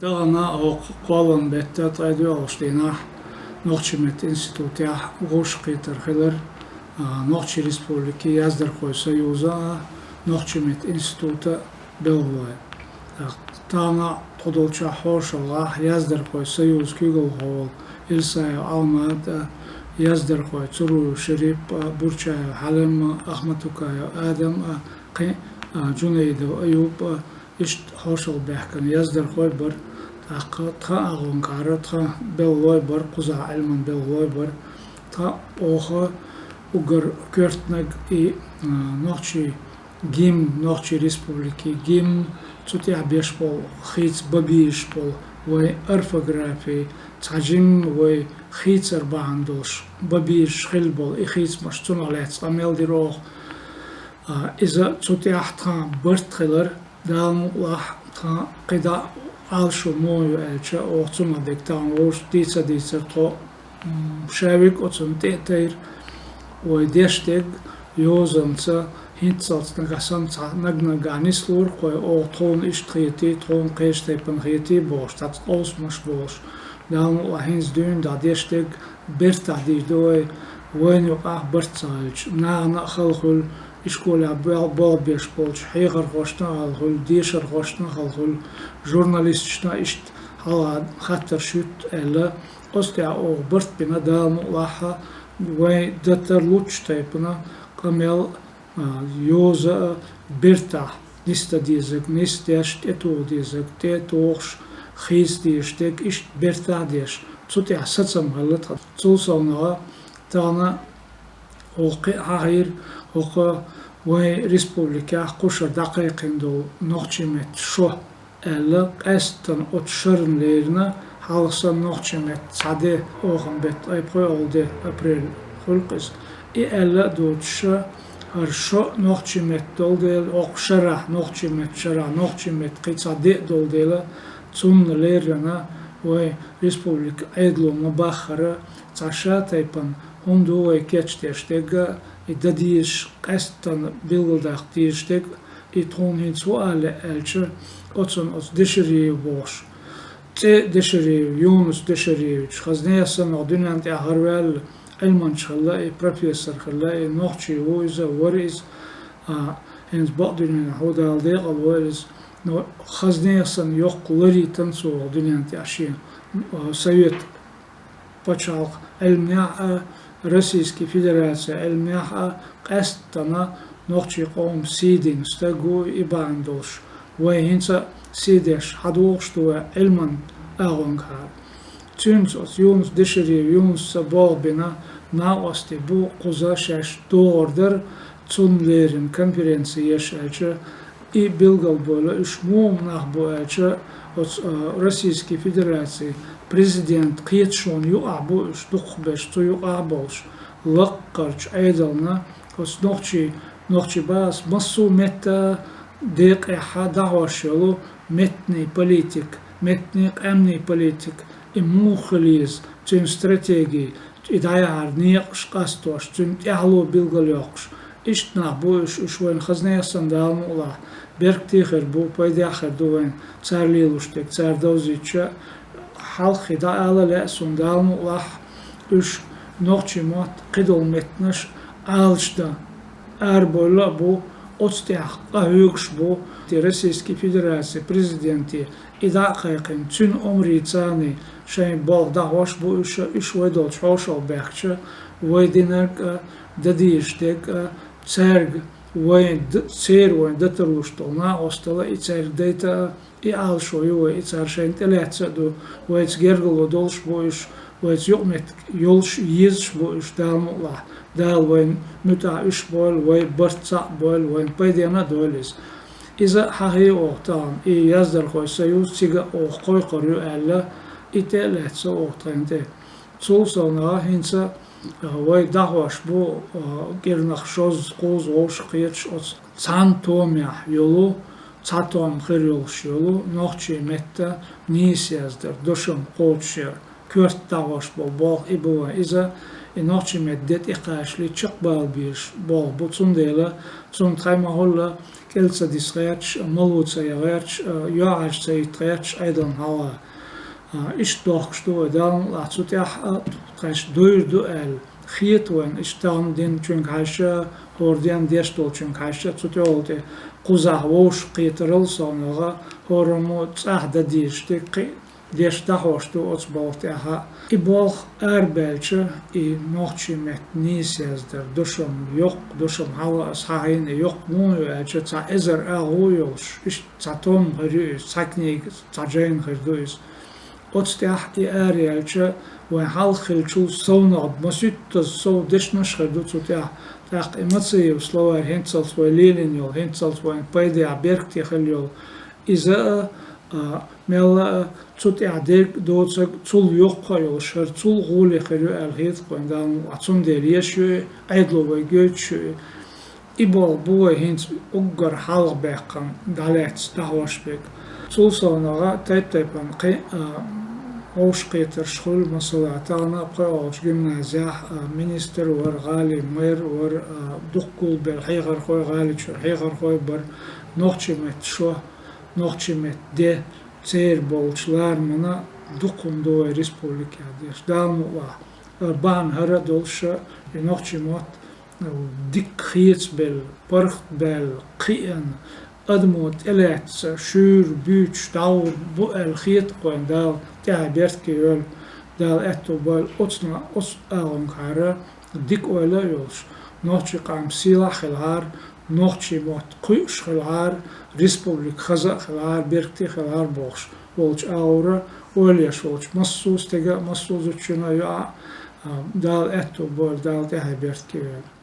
Dağına o Kхолламан bettat ediyoruz dийнахь Нохчийн институтехь волчохь Нохчийн Республики Куьйгалхо союза Нохчийн института белхан. Тана тодолча хошала Кхьолламан союз Куьйгалхо илсай алмад Кхьолламан цуру шерип бурчая халем ахматукая адам جونيدو أيوب إشت حاشل بحكم يزدر خوي بر تقا أغون كارا تقا بلوي بر قزع علما بلوي بر تقا أوخا وقر كرتنق إي نوخشي جيم نوخشي ريسبوبليكي جيم تسوتيح بيشبول خيط ببيشبول وي أرفوغرافي تاجين وي خيط أربعان دوش ببيش خلبول إي خيط مشتون عليه تقاميل دي روح إذا تسوتيح تقا برتخلر دام واح تقا قدا عالشو مويو ألشا أو تسوما ديك تقا ووش ديتسا تو شاويك أتسوم تيتير ويديشتك يوزنسا هيتسالت نغسان نغنغا نسلور قوي أو تون إشتخيتي تون قيشتي بنخيتي بوش تات أوس مش بوش دام واحينز دون دا ديشتك برتا دي دوي وين يقع برتسالج ناغنا خلخل إشكولا بال بيش بولش حيغر غوشنا خلخل ديشر غوشنا خلخل جورناليستشنا إشت هلا خطر شوت إلا أستيع أو برت بنا دام واحا وين دتر لوتش تايبنا كمل يوزا برتا نستا ديزك نستيشت اتو ديزك تيتوخش خيس ديشتك إشت برتا ديش تسوتيع ستسم غلط تسوصونا تانا وقي عغير وقا وي ريسبوبليكا قشر دقيقين دو Нохчийн شو ألا قستن أتشرن ليرنا حالسا Нохчийн صدي أوغن بيت أيبقى أولدي أبريل خلقس إي ألا دوتشا هرشو Нохчийн دول ديل أقشرة Нохчийн شرع Нохчийн قيصدي دول ديل تسون ليرنا وي ريسبوبليكا عيدلو مباخرة تاشا تايبان هم دوي كيتش تيشتيغا إداديش قستن بيلداق تيشتيغ إتون هين سؤال ألشر أتسن أتس دشري بوش تي دشري يونس دشري خزنية سنة دنيا انت أهروال علمان شخلا بروفيسور خلا نوخشي ويزا وريز هنز بعض دنيا هو دال ديق الوارز خزنية سنة يقلري تنسو دنيا انت أشياء سويت بچالق علميا Российской Федерации المياحة قستنا نوخشي قوم سيدين استقو إباندوش وهينسا سيدش حدوخش تو علمان أغنكار تونس يونس دشري يونس سباغ بنا ناوستي بو قزاشش دوردر تون ليرين كونفرنسي يشالشا и билгал бола ишмум нахбояча от Российской Федерации президент кхеташон юабу штухбеш то юабош лаккарч айдална от нохчи бас массу метта дек хадавашелу метный политик метный амный политик и мухлиз тем стратегии и даяр неқш қастош тем тягло билгал яқш ишна бош ушвен хазнея сандалмула берктихер бу пайдахер дуен царлилуштек цардозича халқи да алале сундалмула уш нохчимат қидол метнаш алшда арбола бу отстях қаюкш бу Российской Федерации президенти ида қайқин цун умрицани шайн бол дахош бу уш вайдол чошал бахча вайдинак дадиштек церг وين سير وين دتروشتونا أستلا إتسار ديتا إعال شوي إتسار شين تلاتة دو ويتس جرجل دولش بويش ويتس يومت يولش يزش بويش دالم الله دال وين نتا إش بول وين برتسا بول وين بيدينا دوليس إذا حقي أوتان إي يزدر خوي سيوز تيجا أو خوي قريو ألا إتلاتة أوتان تي تولسونا هنسا وي دعواش بو гернах шоз قوز ووش قيتش цан توميح يولو цатом خيريولش يولو Нохчии метта нисяздер дошом قوتشير كورت دعواش بو بول إبوا إذا Nохчийн меддет иқашли чықбал биш бол буцун дела цун таймахолла келца дисгерч молуца ягерч яарч цейтреч айдан хава ишдох што дан ацутях треш дуйрду эл хиетуен иштан дин чун каша ордиан дестол чун каша цутолте quzaq voş qetiril sonığa horumu çahda dişti dişta hoştu oç boltaha ibol erbelçi Nохчийн nisezdir duşum yok duşum hava sahin yok mu elçi ça ezer ağuyos iş çatom hırı saknik çajen hırdıys oçtah erelçi ve halkhilçu sona masüt so dişnaş hırdı çutah так эмоции слова хенцал свой лилин йол хенцал свой пайда беркти хелйол иза мел цут ядер доцак цул yok йол шер цул гуле херю алхит квандан ацун дерiyşü ayдловой göç ibol bu hens uggar halbekkan dalet dahwashbek цул сонаға тайптайпан Ош қитер школ масалатана қош гимназия министр вар гали мэр вар дуккул бер хайгар хой гали чур хайгар хой бар Нохчимет шо Нохчимет де цер болчлар мана дуккундо республика деш далму ва бан хара долша Нохчимот дик хиец бел парх бел кхиоран admot elets şur büç dal bu el khit qoyndal təbert ki yol dal etto bol otsna os ağın kara dik oyla yolş Nохчи qam sila khilar Nохчи mot Kуьйгалхо khilar Республик Khaza khilar berkti khilar box volç ağura oylaş volç massus tega massus uçuna ya dal etto bol dal təbert ki yol